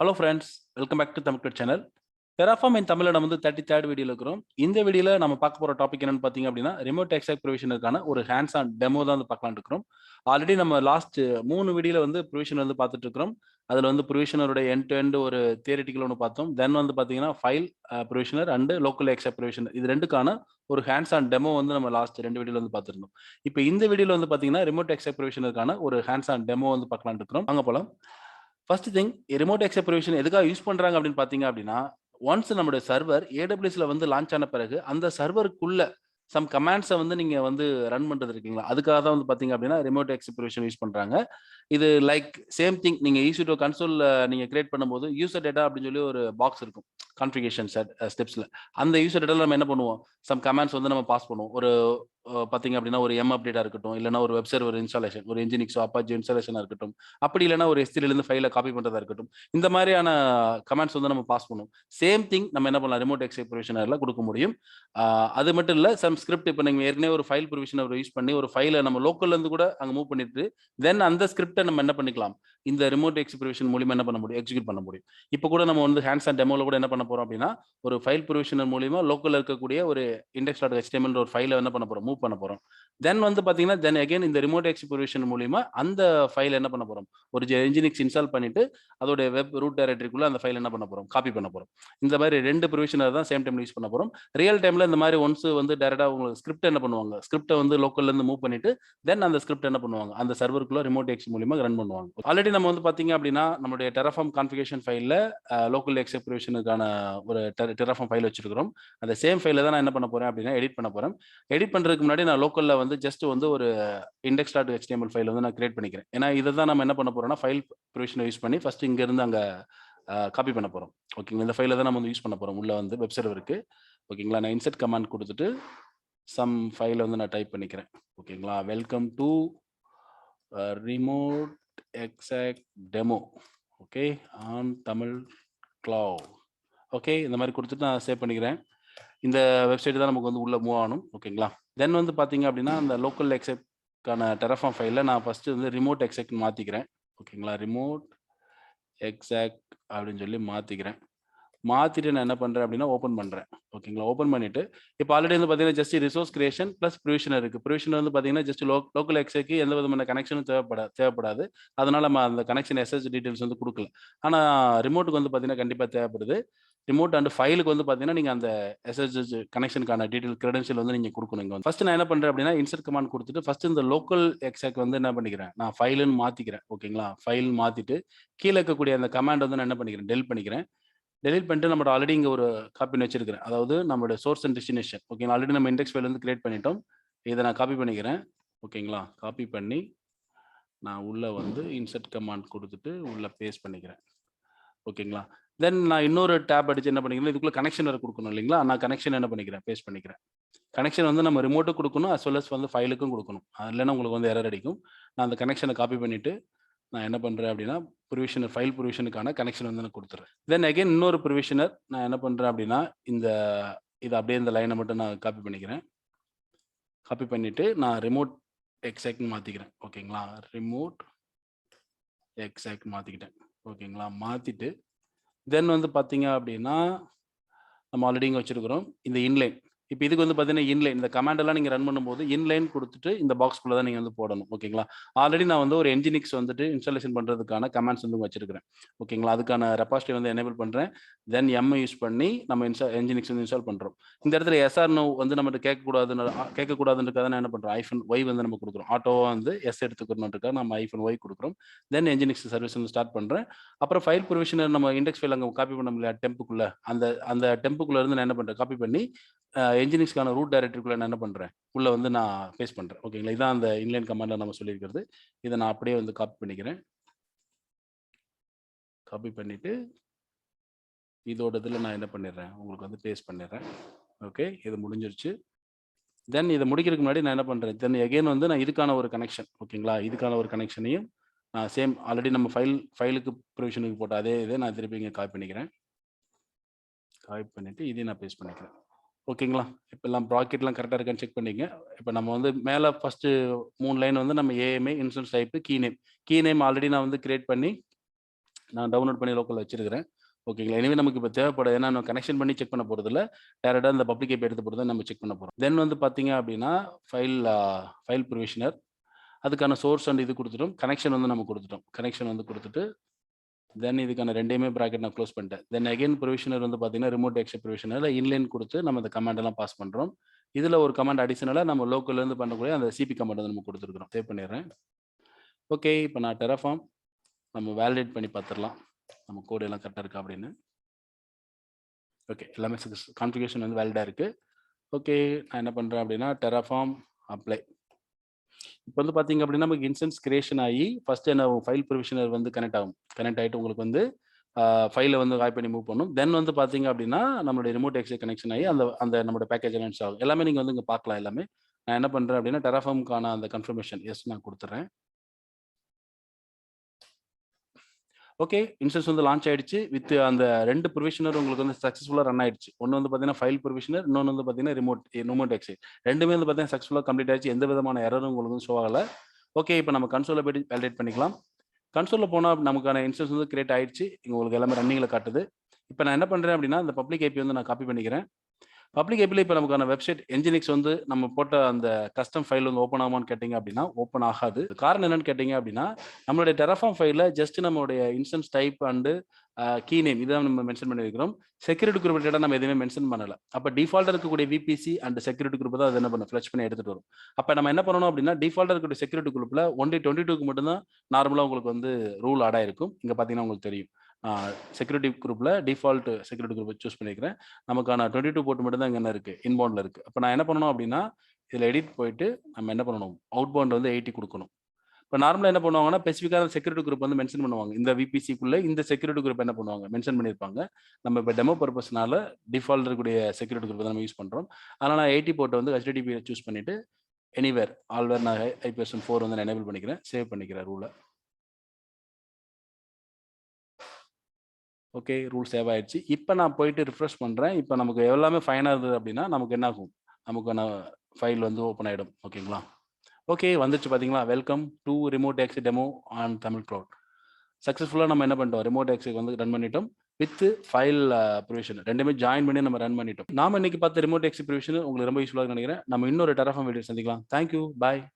Hello friends, welcome back to Tamil channel. Terraform in தமிழ்ல நம்ம வந்து 33rd வீடியோல இருக்கிறோம். இந்த வீடியோல நம்ம பார்க்க போற டாபிக் என்னன்னு பார்த்தீங்க அப்படின்னா, ரிமோட் எக்ஸாக்ட் ப்ரொவிஷனுக்கான ஒரு ஹேண்ட்ஸ் ஆன் டெமோ தான் வந்து பார்க்கலாம்னு இருக்கிறோம். ஆல்ரெடி நம்ம லாஸ்ட் 3 வீடியோல வந்து ப்ரொவிஷன் வந்து பார்த்துட்டு இருக்கிறோம். அதுல வந்து ப்ரொவிஷனருடைய எண்ட் டு எண்ட் ஒரு தியரிட்டிக்கல் ஒன்று பார்த்தோம். தென் வந்து பார்த்தீங்கன்னா, ஃபைல் ப்ரொவிஷனர் அண்ட் லோக்கல் எக்ஸாக்ட் ப்ரொவிஷனர் இது 2க்கான ஒரு ஹேண்ட்ஸ் ஆன் டெமோ வந்து நம்ம லாஸ்ட் 2 வீடியோல வந்து பார்த்திருந்தோம். இப்போ இந்த வீடியோல வந்து பார்த்தீங்கன்னா, ரிமோட் எக்ஸாக்ட் ப்ரொவிஷனுக்கான ஒரு ஹேண்ட்ஸ் ஆன் டெமோ வந்து பார்க்கலாம்னு இருக்கிறோம். வாங்க போலாம். First thing remote exact provision எதுக்காக யூஸ் பண்றாங்க அப்படின்னு பார்த்தீங்க அப்படின்னா, ஒன்ஸ் நம்முடைய சர்வர் AWSல வந்து லான்ச் ஆன பிறகு, அந்த சர்வருக்குள்ள சம் கமாண்ட்ஸ வந்து நீங்க வந்து ரன் பண்றது இருக்கீங்களா? அதுக்காக தான் வந்து பார்த்தீங்க அப்படின்னா, ரிமோட் எக்ஸாக்ட் ப்ரொவிஷன் யூஸ் பண்றாங்க. இது லைக் சேம் திங் நீங்க EC2 கன்சோல்ல நீங்க கிரியேட் பண்ணும்போது, யூசர் டேட்டா அப்படின்னு சொல்லி ஒரு பாக்ஸ் இருக்கும். கான்ஃபிகரேஷன் ஸ்டெப்ஸ்ல. அந்த யூசர் டேட்டால நம்ம என்ன பண்ணுவோம்? சம் கமாண்ட்ஸ் வந்து நம்ம பாஸ் பண்ணுவோம். ஒரு பார்த்தீங்க அப்படின்னா, ஒரு அப்டேட்டா இருக்கட்டும், இல்லன்னா ஒரு வெப் சர்வர் இன்ஸ்டாலேஷன், ஒரு Nginxஓ, Apache இன்ஸ்டாலேஷனா இருக்கட்டும், அப்படி இல்லன்னா ஒரு S3ல இருந்து ஃபைல காப்பி பண்றதா இருக்கட்டும். இந்த மாதிரியான கமாண்ட்ஸ் வந்து நம்ம பாஸ் பண்ணுவோம். சேம் திங் நம்ம என்ன பண்ணலாம்? ரிமோட் எக்ஸாக்ட் ப்ரொவிஷனர்ல குடுக்க முடியும். அது மட்டும் இல்ல, சம் ஸ்கிரிப்ட் இப்ப நீங்க ஏற்கனவே ஒரு ஃபைல் ப்ரொவிஷனர் யூஸ் பண்ணி ஒரு ஃபைல நம்ம லோக்கல்ல இருந்து கூட அங்க மூவ் பண்ணிட்டு, தென் அந்த ஸ்கிரிப்ட்ட நம்ம என்ன பண்ணிக்கலாம்? இந்த ரிமோட் எக்ஸாக்ட் ப்ரொவிஷன் மூலியமா என்ன பண்ண முடியும்? எக்ஸிக்யூட் பண்ண முடியும். இப்ப கூட நம்ம வந்து ஹேண்ட்ஸ் ஆன் டெமோல கூட என்ன பண்ண போறோம் அப்படின்னா, ஒரு ஃபைல் ப்ரொவிஷனர் மூலியமா லோக்கல்ல இருக்கக்கூடிய ஒரு index.html ஒரு ஃபைல என்ன பண்ண போறோம்? மூவ் பண்ண போறோம். தென் வந்து பார்த்தீங்கன்னா, தென் அகைன் இந்த ரிமோட் எக்ஸாக்ட் ப்ரொவிஷன் மூலியமா அந்த ஃபைல என்ன பண்ண போறோம்? ஒரு Nginx இன்ஸ்டால் பண்ணிட்டு, அதோட வெப் ரூட் டைரக்டரிக்குள்ள அந்த ஃபைல் என்ன பண்ண போறோம்? காப்பி பண்ண போறோம். இந்த மாரி 2 ப்ரொவிஷனர் தான் சேம் டைம்ல யூஸ் பண்ண போறோம். ரியல் டைம்ல இந்த மாரி ஒன்ஸ் வந்து டைரக்ட்டா உங்களுக்கு ஸ்கிரிப்ட் என்ன பண்ணுவாங்க? ஸ்கிரிப்ட்ட வந்து லோக்கல்ல இருந்து மூவ் பண்ணிட்டு, தென் அந்த ஸ்கிரிப்ட் என்ன பண்ணுவாங்க? அந்த சர்வருக்குள்ள ரிமோட் எக்ஸ் மூலியமா ரன் பண்ணுவாங்க. ஆல்ரெடி நம்ம வந்து பார்த்தீங்க அப்படின்னா, நம்முடைய Terraform கான்ஃபிகரேஷன் ஃபைல்ல லோக்கல் எக்ஸாக்ட் ப்ரொவிஷனுக்கான ஒரு Terraform ஃபைல் வச்சிருக்கிறோம். அந்த சேம் ஃபைல தான் நான் என்ன பண்ண போறேன் அப்படின்னா, எடிட் பண்ண போறேன். எடிட் பண்றதுக்கு முன்னாடி நான் லோக்கல்ல வந்து ஜஸ்ட் வந்து ஒரு index.html ஃபைல் வந்து நான் கிரியேட் பண்ணிக்கிறேன். ஏன்னா, இத தான் நம்ம என்ன பண்ண போறோம்னா, ஃபைல் ப்ரொவிஷன யூஸ் பண்ணி ஃபர்ஸ்ட் இங்க இருந்து அங்க காப்பி பண்ண போறோம். ஓகேங்களா. இந்த ஃபைல தான் நம்ம வந்து யூஸ் பண்ண போறோம். உள்ள வந்து வெப் சர்வருக்கு. ஓகேங்களா. நான் இன்சர்ட் கமாண்ட் குடுத்துட்டு, சம் ஃபைல வந்து நான் டைப் பண்ணிக்கிறேன். ஓகேங்களா. Welcome to remote exact demo. Okay. On Tamil cloud. Okay. இந்த மாரி குடுத்துட்டு நான் சேவ் பண்ணிக்கிறேன். இந்த வெப்சைட் தான் நமக்கு வந்து உள்ள மூவ் ஆகணும். ஓகேங்களா. தென் வந்து பார்த்தீங்க அப்படின்னா, அந்த லோக்கல் எக்ஸாக்ட்க்கான Terraform ஃபைல்ல நான் ஃபர்ஸ்ட் வந்து ரிமோட் எக்ஸாக்ட்ன்னு மாத்திக்கிறேன். ஓகேங்களா. ரிமோட் எக்ஸாக்ட் அப்படின்னு சொல்லி மாத்திக்கிறேன். மாத்திட்டு நான் என்ன பண்றேன் அப்படின்னா, ஓப்பன் பண்றேன். ஓகேங்களா. ஓப்பன் பண்ணிட்டு, இப்போ ஆல்ரெடி வந்து பார்த்தீங்கன்னா, ஜஸ்ட் ரிசோர்ஸ் கிரியேஷன் பிளஸ் ப்ரொவிஷனர் இருக்கு. ப்ரொவிஷனர் வந்து பார்த்தீங்கன்னா, ஜஸ்ட் லோக்கல் எக்ஸ்க்கு எந்த விதமான கனெக்ஷனும் தேவைப்படாது. அதனால நம்ம அந்த கனெக்ஷன் டீட்டெயில்ஸ் வந்து குடுக்கல. ஆனா ரிமோட்க்கு வந்து பார்த்தீங்கன்னா, கண்டிப்பா தேவைப்படுது. ரிமோட் அண்ட் ஃபைலுக்கு வந்து பார்த்தீங்கன்னா, நீங்க அந்த கனெக்ஷனுக்கான கிரெடென்ஷியல் வந்து நீங்க குடுக்கணும் இங்க வந்து. ஃபர்ஸ்ட் நான் என்ன பண்றேன் அப்படின்னா, இன்சர்ட் கமாண்ட் குடுத்துட்டு, ஃபர்ஸ்ட் இந்த லோக்கல் எக்ஸாக் வந்து என்ன பண்ணிக்கிறேன், நான் ஃபைல்ன்னு மாத்திக்கிறேன். ஓகேங்களா. ஃபைல் மாத்திட்டு, கீழ இருக்கக்கூடிய அந்த கமாண்ட் வந்து நான் என்ன பண்ணிக்கிறேன், டெலீட் பண்ணிக்கிறேன். டெலீட் பண்ணிட்டு நம்மட்ட ஆல்ரெடி இங்க ஒரு காப்பி பண்ணி வச்சிருக்கிறேன். அதாவது நம்மளுடைய சோர்ஸ் அண்ட் டெஸ்டினேஷன். ஓகேங்களா. ஆல்ரெடி நம்ம இண்டெக்ஸ் ஃபைல் வந்து கிரியேட் பண்ணிட்டோம். இத நான் காப்பி பண்ணிக்கிறேன். ஓகேங்களா. காப்பி பண்ணி, நான் உள்ள வந்து இன்சர்ட் கமாண்ட் குடுத்துட்டு, உள்ள பேஸ்ட் பண்ணிக்கிறேன். ஓகேங்களா. தென் நான் இன்னொரு டேப் அடிச்சு என்ன பண்ணிக்கிறேன், இதுக்குள்ள கனெக்ஷன் வேற குடுக்கணும் இல்லைங்களா? நான் கனெக்ஷன் என்ன பண்ணிக்கிறேன், பேஸ்ட் பண்ணிக்கிறேன். கனெக்ஷன் வந்து நம்ம ரிமோட்டுக்கு குடுக்கணும், அஸ் வெல் அஸ் வந்து ஃபைலுக்கும் குடுக்கணும். இல்லன்னா உங்களுக்கு வந்து எரர் அடிக்கும். நான் அந்த கனெக்ஷன காப்பி பண்ணிட்டு, நான் என்ன பண்றேன் அப்படின்னா, ஃபைல் ப்ரொவிஷனுக்கான கனெக்ஷன் வந்து நான் குடுத்துறேன். தென் அகைன் இன்னொரு ப்ரொவிஷனர் நான் என்ன பண்றேன் அப்படின்னா, இந்த இத அப்படியே இந்த லைன மட்டும் நான் காப்பி பண்ணிக்கிறேன். காப்பி பண்ணிட்டு நான் ரிமோட் எக்ஸாக்ட்ன்னு மாத்திக்கிறேன். ஓகேங்களா. ரிமோட் எக்ஸாக்ட் மாத்திக்கிட்டேன். ஓகேங்களா. மாத்திட்டு, தென் வந்து பார்த்தீங்க அப்படின்னா, நம்ம ஆல்ரெடி இங்க வச்சிருக்கிறோம். இந்த இன்லைன். இப்ப இதுக்கு வந்து பார்த்தீங்கன்னா, இன்லைன் இந்த கமாண்ட் எல்லாம் நீங்க ரன் பண்ணும்போது, இன்லைன் குடுத்துட்டு இந்த பாக்ஸ்க்குள்ள தான் நீங்க வந்து போடணும். ஓகேங்களா. ஆல்ரெடி நான் வந்து ஒரு Nginx வந்துட்டு இன்ஸ்டாலேஷன் பண்றதுக்கான கமாண்ட்ஸ் வந்து வச்சிருக்கிறேன். ஓகேங்களா. அதுக்கான ரெபாசிட்டரி வந்து எனேபிள் பண்றேன். தென் யூஸ் பண்ணி நம்ம Nginx வந்து இன்ஸ்டால் பண்றோம். இந்த இடத்துல எஸ் ஆர் நோ வந்து நம்மட்ட கேட்கக்கூடாதுன்றதுக்காக நான் என்ன பண்றோம், -y வந்து நம்ம குடுக்குறோம். ஆட்டோவா வந்து எஸ் எடுத்துக்கணுன்றதுக்காக நம்ம -y குடுக்குறோம். தென் Nginx சர்வீஸ் வந்து ஸ்டார்ட் பண்றேன். அப்புறம் ஃபைல் ப்ரொவிஷனர் நம்ம இண்டெக்ஸ் ஃபைல் அங்க காப்பி பண்ணோம் இல்லையா டெம்ப்க்குள்ள, அந்த அந்த டெம்ப்க்குள்ள இருந்து நான் என்ன பண்றேன், காப்பி பண்ணி Nginxக்கான ரூட் டைரக்டரிக்குள்ள நான் என்ன பண்றேன், உள்ள வந்து நான் பேஸ்ட் பண்றேன். ஓகேங்களா. இதான் அந்த இன்லைன் கமாண்ட்ல நம்ம சொல்லியிருக்கிறது. இத நான் அப்படியே வந்து காப்பி பண்ணிக்கிறேன். காப்பி பண்ணிட்டு, இதோட இதுல நான் என்ன பண்ணிடுறேன், உங்களுக்கு வந்து பேஸ்ட் பண்ணிடுறேன். ஓகே. இது முடிஞ்சிருச்சு. தென் இத முடிக்கிறதுக்கு முன்னாடி நான் என்ன பண்றேன், தென் அகைன் வந்து நான் இதுக்கான ஒரு கனெக்ஷன். ஓகேங்களா. இதுக்கான ஒரு கனெக்ஷனையும் சேம் ஆல்ரெடி நம்ம ஃபைலுக்கு ப்ரொவிஷனுக்கு போட்ட அதே இத நான் திருப்பி இங்க காப்பி பண்ணிக்கிறேன். காப்பி பண்ணிட்டு இதையும் நான் பேஸ்ட் பண்ணிக்கிறேன். ஓகேங்களா. இப்ப எல்லாம் ப்ராக்கெட்லாம் கரெக்ட்டா இருக்கான்னு செக் பண்ணிக்கங்க. இப்ப நம்ம வந்து மேல ஃபர்ஸ்ட் 3 லைன் வந்து நம்ம AMI instance type key name. Key name already நான் வந்து கிரியேட் பண்ணி நான் டவுன்லோட் பண்ணி லோக்கல்ல வச்சிருக்கிறேன். ஓகேங்களா. எனவே நமக்கு இப்போ தேவைப்படும். ஏன்னா நம்ம கனெக்ஷன் பண்ணி செக் பண்ண போறதில்ல. டைரக்ட்டா இந்த பப்ளிக் ஐபி எடுத்து போட்டு தான் நம்ம செக் பண்ண போறோம். தென் வந்து பார்த்தீங்க அப்படின்னா, ஃபைல் ப்ரொவிஷனர் அதுக்கான சோர்ஸ் அண்ட் இது குடுத்துட்டோம். கனெக்ஷன் வந்து நம்ம குடுத்துட்டோம். கனெக்ஷன் வந்து குடுத்துட்டு, தென் இதுக்கான 2யுமே பிராக்கெட் நான் க்ளோஸ் பண்ணிட்டேன். தென் அகைன் ப்ரொவிஷனர் வந்து பார்த்தீங்கன்னா, ரிமோட் எக்ஸெப் ப்ரொவிஷனர்ல இன்லைன் குடுத்து நம்ம அந்த கமாண்ட் எல்லாம் பாஸ் பண்றோம். இதுல ஒரு கமாண்ட் அடிஷனலா நம்ம லோக்கல்ல இருந்து பண்ணக்கூடிய அந்த சிபி கமாண்ட் வந்து நம்ம குடுத்துருக்கிறோம். சேவ் பண்ணிடுறேன். ஓகே. இப்போ நான் டெராஃபார்ம் நம்ம வேலிடேட் பண்ணி பார்த்துரலாம். நம்ம கோட் எல்லாம் கரெக்ட்டா இருக்கா அப்படின்னு. ஓகே. எல்லாமே கான்ஃபிகரேஷன் வந்து வேலிடா இருக்கு. ஓகே. நான் என்ன பண்றேன் அப்படின்னா, டெராஃபார்ம் அப்ளை. இப்போ வந்து பார்த்தீங்க அப்படின்னா, நமக்கு இன்ஸ்டன்ஸ் கிரியேஷன் ஆகி ஃபர்ஸ்ட் என்ன ஃபைல் ப்ரொவிஷனர் வந்து கனெக்ட் ஆகும். கனெக்ட் ஆயிட்டு உங்களுக்கு வந்து ஃபைல வந்து காப்பி பண்ணி மூவ் பண்ணும். தென் வந்து பார்த்தீங்க அப்படின்னா, நம்மளுடைய ரிமோட் எக்ஸே கனெக்ஷன் ஆகி அந்த அந்த நம்மளோட பேக்கேஜ் எல்லாம் இன்ஸ்டால் ஆகும். எல்லாமே நீங்க வந்து இங்க பார்க்கலாம் எல்லாமே. நான் என்ன பண்றேன் அப்படின்னா, டெராஃபார்ம்க்கான அந்த கன்ஃபர்மேஷன் எஸ் நான் குடுத்துறேன். ஓகே. இன்ஸ்டன்ஸ் வந்து லான்ச் ஆயிடுச்சு. வித் அந்த 2 ப்ரொவிஷனர் உங்களுக்கு வந்து சக்சஸ்ஃபுல்லா ரன் ஆயிடுச்சு. ஒண்ணு வந்து பார்த்தீங்கன்னா, ஃபைல் ப்ரொவிஷனர், இன்னொன்னு வந்து பார்த்தீங்கன்னா, ரிமோட் எக்ஸே. 2மே வந்து பார்த்தீங்கன்னா, சக்சஸ்ஃபுல்லா கம்ப்ளீட் ஆயிடுச்சு. எந்த விதமான எரரும் உங்களுக்கு வந்து ஷோ ஆகல. ஓகே. இப்போ நம்ம கன்சோல்ல போய்ட்டு வேலிடேட் பண்ணிக்கலாம். கன்சோல்ல போனா நமக்கான இன்ஸ்டன்ஸ் வந்து கிரியேட் ஆயிடுச்சு. இங்க உங்களுக்கு எல்லாமே ரன்னிங்ல காட்டுது. இப்போ நான் என்ன பண்றேன் அப்படின்னா, இந்த பப்ளிக் ஐபி வந்து நான் காப்பி பண்ணிக்கிறேன். பப்ளிக் ஐபில இப்போ நமக்கான வெப்சைட் என்ஜினிக்ஸ் வந்து நம்ம போட்ட அந்த கஸ்டம் ஃபைல் வந்து ஓப்பன் ஆகுமான்னு கேட்டீங்க அப்படின்னா, ஓப்பன் ஆகாது. காரணம் என்னன்னு கேட்டீங்க அப்படின்னா, நம்மளுடைய டெராஃபார்ம் ஃபைல்ல ஜஸ்ட் நம்மளுடைய instance type and key name இதான் நம்ம மென்ஷன் பண்ணியிருக்கிறோம். செக்யூரிட்டி குரூப் டேட்டா நம்ம எதுவுமே மென்ஷன் பண்ணல. அப்ப டிஃபால்ட்டா இருக்கக்கூடிய விபிசி அண்ட் செக்யூரிட்டி குரூப் தான் அது என்ன பண்ணும் ஃப்ளஷ் பண்ணி எடுத்துட்டு வரும். அப்ப நம்ம என்ன பண்ணணும் அப்படின்னா, டிஃபால்ட்டா இருக்கக்கூடிய செக்யூரிட்டி குரூப்ல ஒன்லி 22க்கு மட்டும் தான் நார்மலா உங்களுக்கு வந்து ரூல் ஆட் ஆயிருக்கும். இங்க பார்த்தீங்கன்னா உங்களுக்கு தெரியும். செக்யூரிட்டி குரூப்ல டிஃபால்ட் செக்யூரிட்டி குரூப் சூஸ் பண்ணியிருக்கிறேன். நமக்கான 22 போர்ட் மட்டும் தான் இங்க என்ன இருக்கு, இன்பவுண்ட்ல இருக்கு. அப்ப நான் என்ன பண்ணணும் அப்படின்னா, இதுல எடிட் போயிட்டு நம்ம என்ன பண்ணணும், அவுட்பவுண்ட் வந்து 80 குடுக்கணும். இப்ப நார்மலா என்ன பண்ணுவாங்கன்னா, ஸ்பெசிஃபிக்கான செக்யூரிட்டி குரூப் வந்து மென்ஷன் பண்ணுவாங்க. இந்த விபிசிக்குள்ள இந்த செக்யூரிட்டி குரூப் என்ன பண்ணுவாங்க, மென்ஷன் பண்ணியிருப்பாங்க. நம்ம இப்ப டெமோ பர்ப்பஸ்னால டிஃபால்ட் இருக்கக்கூடிய செக்யூரிட்டி குரூப் தான் நம்ம யூஸ் பண்றோம். அதனால நான் 80 போர்ட்ட வந்து HTTP சூஸ் பண்ணிட்டு, எனிவேர் ஆல்வேர் நான் IPv4 வந்து நான் எனேபிள் பண்ணிக்கிறேன். சேவ் பண்ணிக்கிறேன் ரூல. ஓகே. ரூல் சேவ் ஆயிடுச்சு. இப்ப நான் போயிட்டு ரிஃப்ரெஷ் பண்றேன். இப்ப நமக்கு எல்லாமே ஃபைனா இருந்தது அப்படின்னா, நமக்கு என்ன ஆகும்? நமக்கான ஃபைல் வந்து ஓப்பன் ஆயிடும். ஓகேங்களா? ஓகே. வந்துருச்சு பார்த்தீங்களா? Welcome to remote X demo on Tamil cloud. சக்சஸ்ஃபுல்லா நம்ம என்ன பண்ணிட்டோம்? ரிமோட் எக்ஸுக்கு வந்து ரன் பண்ணிட்டோம். வித் ஃபைல் ப்ரொவிஷன் 2மே ஜாயின் பண்ணி நம்ம ரன் பண்ணிட்டோம். நாம இன்னைக்கு பார்த்த ரிமோட் எக்ஸ் ப்ரொவிஷன் உங்களுக்கு ரொம்ப யூஸ்ஃபுல்லா இருக்கும்னு நினைக்கிறேன். நம்ம இன்னொரு டெராஃபார்ம் வீடியோ சந்திக்கலாம். Thank you. பாய்.